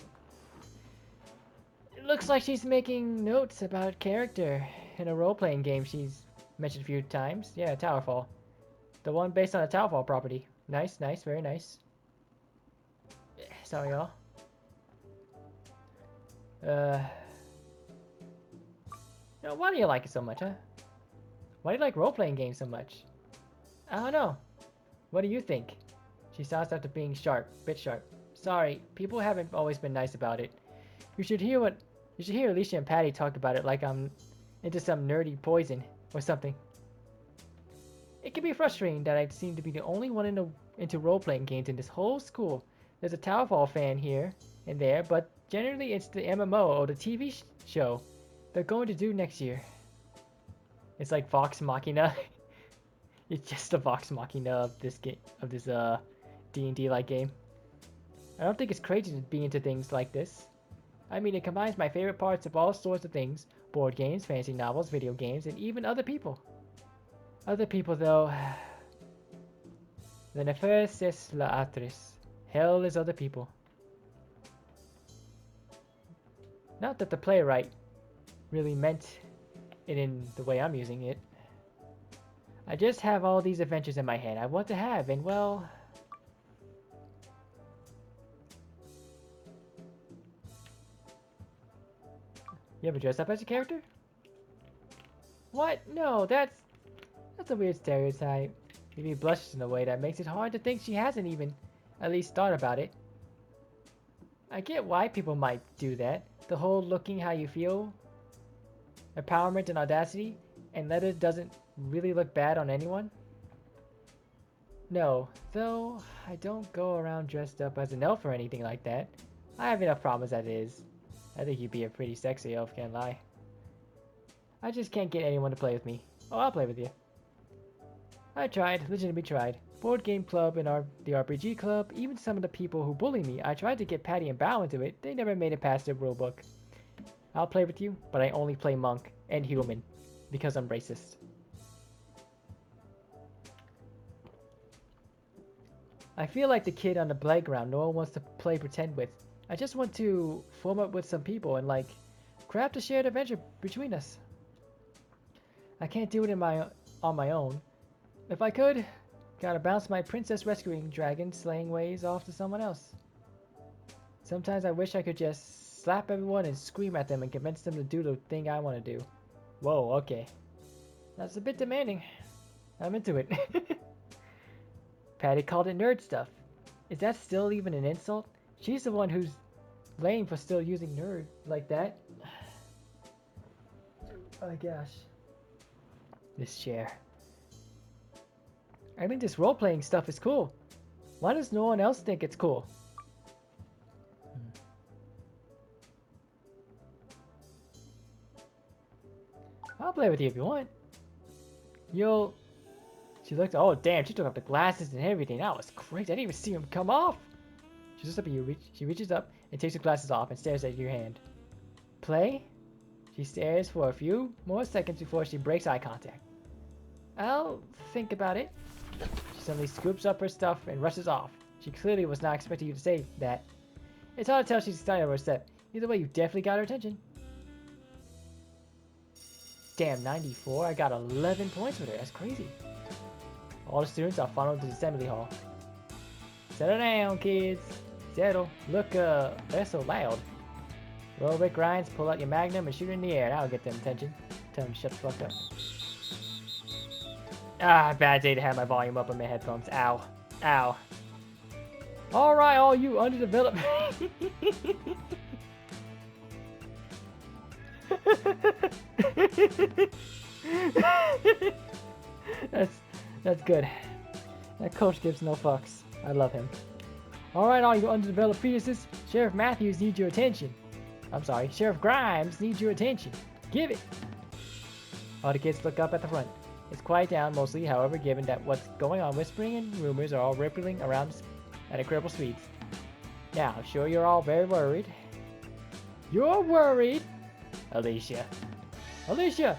It looks like she's making notes about character in a role-playing game she's mentioned a few times. Yeah, Towerfall. The one based on a Towerfall property. Nice, nice, very nice. Sorry, y'all. Now, why do you like it so much, huh? Why do you like role-playing games so much? I don't know. What do you think? She sounds after being sharp, bit sharp. Sorry, people haven't always been nice about it. You should hear Alicia and Patty talk about it like I'm into some nerdy poison or something. It can be frustrating that I seem to be the only one into role-playing games in this whole school. There's a Towerfall fan here and there, but generally it's the MMO or the TV show they're going to do next year. It's like Vox Machina. It's just the Vox Machina of this game, of this D&D like game. I don't think it's crazy to be into things like this. I mean, it combines my favorite parts of all sorts of things: board games, fantasy novels, video games, and even other people. Other people, though. The nefes es la actriz. Hell is other people. Not that the playwright really meant it in the way I'm using it. I just have all these adventures in my head I want to have, and well... You ever dress up as a character? What? No, that's a weird stereotype. Maybe blushes in a way that makes it hard to think she hasn't even at least thought about it. I get why people might do that. The whole looking how you feel, empowerment and audacity, and leather doesn't really look bad on anyone. No, though I don't go around dressed up as an elf or anything like that. I have enough problems as it is. I think you'd be a pretty sexy elf, can't lie. I just can't get anyone to play with me. Oh, I'll play with you. I tried, legitimately tried. Board game club and the RPG club, even some of the people who bully me, I tried to get Patty and Bao into it. They never made it past the rulebook. I'll play with you, but I only play monk and human because I'm racist. I feel like the kid on the playground no one wants to play pretend with. I just want to form up with some people and like craft a shared adventure between us. I can't do it on my own. If I could, gotta bounce my princess rescuing dragon slaying ways off to someone else. Sometimes I wish I could just slap everyone and scream at them and convince them to do the thing I want to do. Whoa, okay. That's a bit demanding. I'm into it. Patty called it nerd stuff. Is that still even an insult? She's the one who's lame for still using nerd like that. Oh my gosh. This chair. I think this role-playing stuff is cool. Why does no one else think it's cool? I'll play with you if you want. She looked. Oh damn! She took off the glasses and everything. That was crazy. I didn't even see them come off. She looks up at you. She reaches up and takes her glasses off and stares at your hand. Play? She stares for a few more seconds before she breaks eye contact. I'll think about it. She suddenly scoops up her stuff and rushes off. She clearly was not expecting you to say that. It's hard to tell she's excited or upset. Either way, you definitely got her attention. Damn, 94. I got 11 points with her. That's crazy. All the students are funneled to the assembly hall. Settle down, kids. Settle. Look, they're so loud. Roll Rick Grimes, pull out your magnum and shoot it in the air. That'll get them attention. Tell them to shut the fuck up. Ah, bad day to have my volume up on my headphones. Ow. Ow. Alright, all you underdeveloped. That's good. That coach gives no fucks. I love him. Alright, all you underdeveloped fetuses, Sheriff Matthews needs your attention. I'm sorry, Sheriff Grimes needs your attention. Give it! All the kids look up at the front. It's quiet down mostly, however, given that what's going on, whispering and rumors are all rippling around at incredible speeds. Now, I'm sure you're all very worried. You're worried? Alicia. Alicia!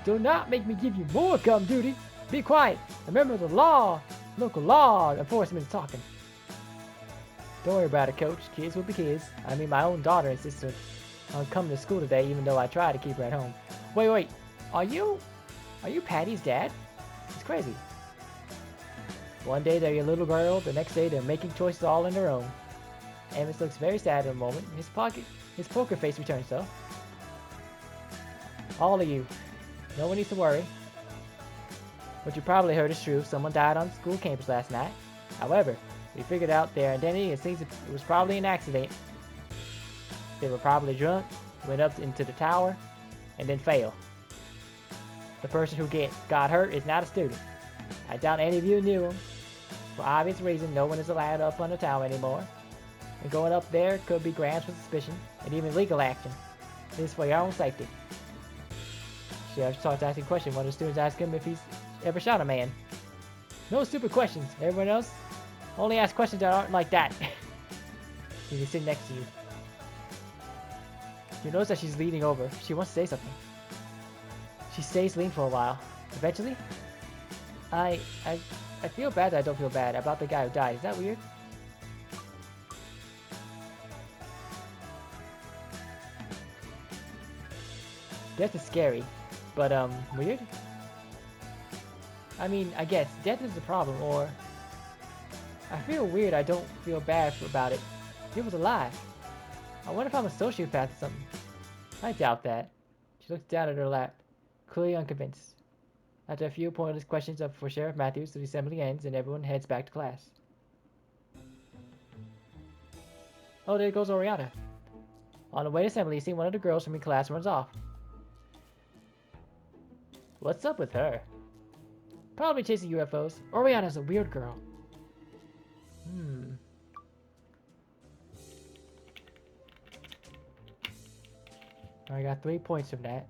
Do not make me give you more gum duty! Be quiet! Remember the law! Local law enforcement is talking. Don't worry about it, Coach. Kids will be kids. I mean, my own daughter insisted on coming to school today, even though I tried to keep her at home. Wait. Are you Patty's dad? It's crazy. One day they're your little girl, the next day they're making choices all on their own. Amos looks very sad in a moment. His poker face returns though. All of you. No one needs to worry. What you probably heard is true. Someone died on school campus last night. However, we figured out their identity and thinks it was probably an accident. They were probably drunk, went up into the tower, and then fell. The person who got hurt is not a student. I doubt any of you knew him. For obvious reason, no one is allowed up on the tower anymore. And going up there could be grounds for suspicion, and even legal action. This is for your own safety. Sheriff starts asking questions. One of the students asks him if he's ever shot a man. No stupid questions. Everyone else only ask questions that aren't like that. He can sit next to you. You notice that she's leaning over. She wants to say something. She stays lean for a while. Eventually, I feel bad that I don't feel bad about the guy who died. Is that weird? Death is scary, but weird? I mean, I guess death is the problem, or I feel weird. I don't feel bad about it. He was alive. I wonder if I'm a sociopath or something. I doubt that. She looks down at her lap, clearly unconvinced. After a few pointless questions for Sheriff Matthews, the assembly ends and everyone heads back to class. Oh, there goes Oriana. On the way to assembly, you see one of the girls from your class runs off. What's up with her? Probably chasing UFOs. Oriana's a weird girl. I got 3 points from that.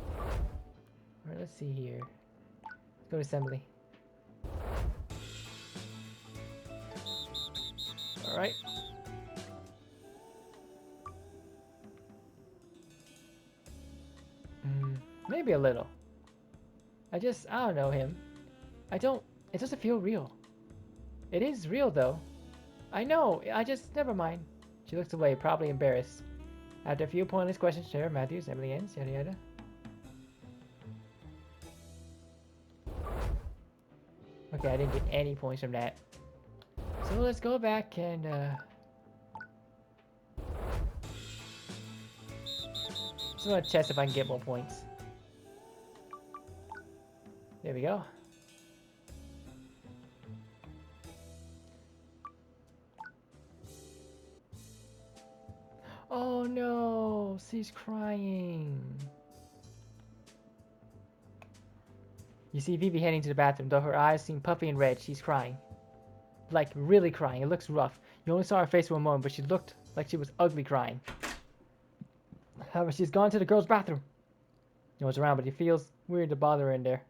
Alright, let's see here. Let's go to assembly. Alright. Maybe a little. I don't know him. It doesn't feel real. It is real though. I know, never mind. She looks away, probably embarrassed. After a few pointless questions, Sheriff Matthews, Emily ends, yada yada. Okay, I didn't get any points from that. So let's go back and just want to test if I can get more points. There we go. Oh no, she's crying. You see Vivi heading to the bathroom. Though her eyes seem puffy and red, she's crying. Like, really crying. It looks rough. You only saw her face for a moment, but she looked like she was ugly crying. However, she's gone to the girls' bathroom. No one's around, but it feels weird to bother her in there.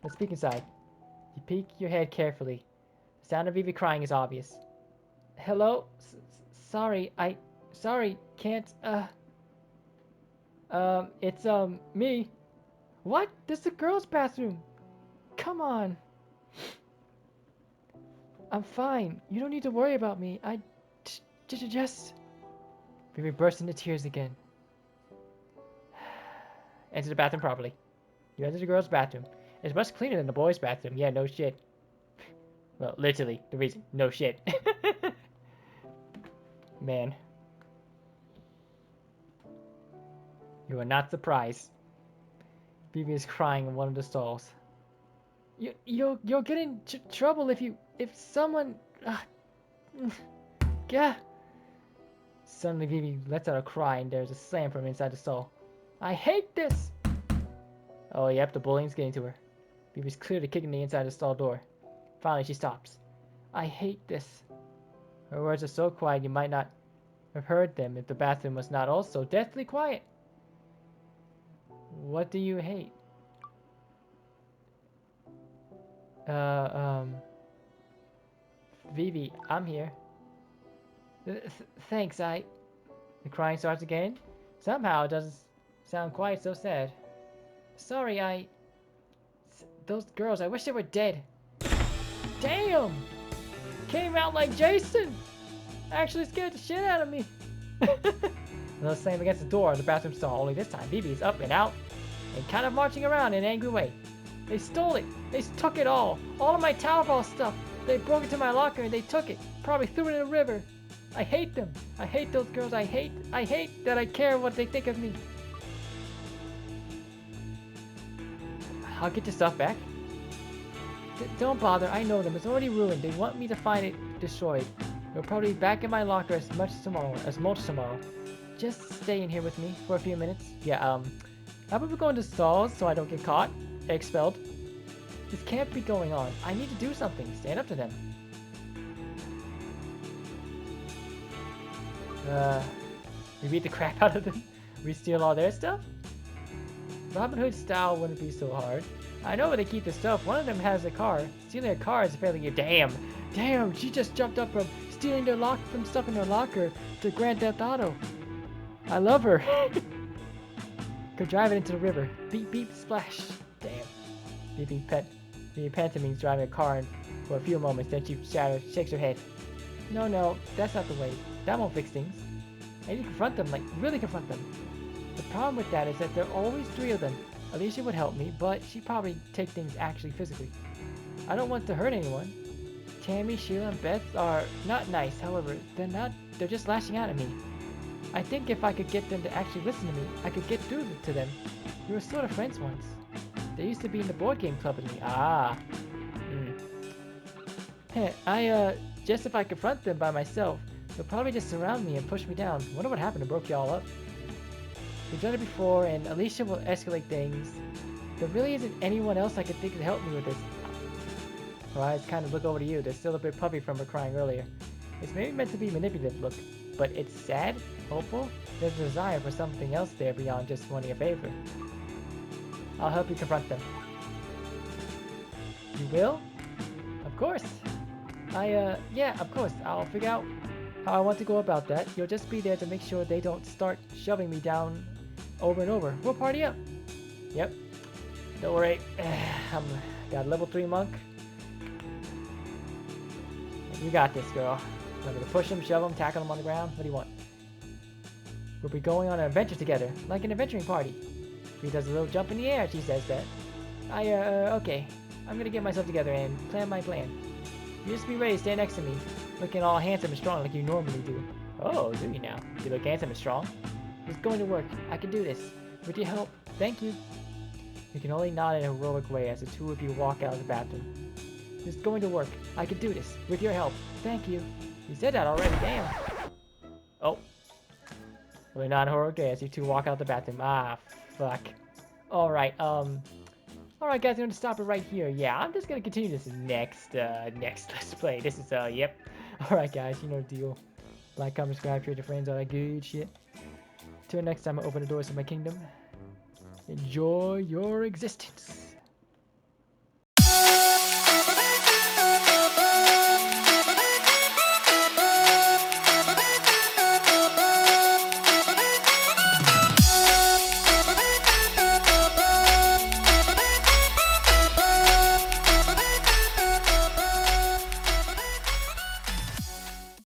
Let's peek inside. You peek your head carefully. The sound of Vivi crying is obvious. Hello? Sorry, can't, it's, me. What? This is the girls' bathroom. Come on. I'm fine. You don't need to worry about me. Just... Vivi burst into tears again. Enter the bathroom properly. You enter the girls' bathroom. It's much cleaner than the boys' bathroom. Yeah, no shit. Well, literally, the reason. No shit. Man. You are not surprised. Vivi is crying in one of the stalls. You'll get in trouble if someone... Yeah. Suddenly Vivi lets out a cry and there's a slam from inside the stall. I hate this! Oh yep, the bullying's getting to her. Vivi's clearly kicking the inside the stall door. Finally she stops. I hate this. Her words are so quiet you might not have heard them if the bathroom was not also deathly quiet. What do you hate? Vivi, I'm here. Thanks, The crying starts again. Somehow it doesn't sound quite so sad. Sorry, those girls, I wish they were dead. Damn! Came out like Jason! Actually scared the shit out of me. Another slam against the door of the bathroom stall, only this time Vivi is up and out and kind of marching around in an angry way. They stole it! They took it all! All of my Tower Ball stuff! They broke into my locker and they took it! Probably threw it in the river! I hate them! I hate those girls! I hate that I care what they think of me! I'll get your stuff back. Don't bother, I know them. It's already ruined. They want me to find it destroyed. It'll probably be back in my locker as much tomorrow. Just stay in here with me for a few minutes. Yeah, how about we go into stalls so I don't get caught? Expelled. This can't be going on. I need to do something. Stand up to them. We beat the crap out of them. We steal all their stuff? Robin Hood style wouldn't be so hard. I know where they keep the stuff. One of them has a car. Stealing a car is fairly... Damn, she just jumped up from stealing from stuff in their locker to Grand Theft Auto. I love her. Could drive it into the river. Beep, beep, splash. Damn. Vivi pantomimes driving a car for a few moments, then she shakes her head. No, that's not the way. That won't fix things. I need to confront them, like really confront them. The problem with that is that there are always 3 of them. Alicia would help me, but she'd probably take things actually physically. I don't want to hurt anyone. Tammy, Sheila, and Beth are not nice, however, they're just lashing out at me. I think if I could get them to actually listen to me, I could get through to them. We were sort of friends once. They used to be in the board game club with me. Just if I confront them by myself, they'll probably just surround me and push me down. Wonder what happened and broke y'all up. We've done it before, and Alicia will escalate things. There really isn't anyone else I could think could help me with this. Her eyes kind of look over to you. They're still a bit puffy from her crying earlier. It's maybe meant to be manipulative look, but it's sad, hopeful. There's a desire for something else there beyond just wanting a favor. I'll help you confront them. You will? Of course. Yeah, of course. I'll figure out how I want to go about that. You'll just be there to make sure they don't start shoving me down over and over. We'll party up. Yep. Don't worry. I'm got a level 3 monk. You got this, girl. I'm gonna push him, shove him, tackle him on the ground. What do you want? We'll be going on an adventure together, like an adventuring party. He does a little jump in the air, she says that. Okay. I'm gonna get myself together and plan my plan. You just be ready to stand next to me, looking all handsome and strong like you normally do. Oh, do you now? You look handsome and strong. It's going to work. I can do this. With your help. Thank you. You can only nod in a heroic way as the 2 of you walk out of the bathroom. It's going to work. I can do this. With your help. Thank you. You said that already. Damn. Oh. Really not a heroic way as you 2 walk out the bathroom. Ah, fuck. Alright, alright guys, I'm gonna stop it right here. Yeah, I'm just gonna continue this next Let's Play. This is, yep. Alright guys, you know the deal. Like, comment, subscribe, share with your friends, all that good shit. Till next time I open the doors of my kingdom. Enjoy your existence.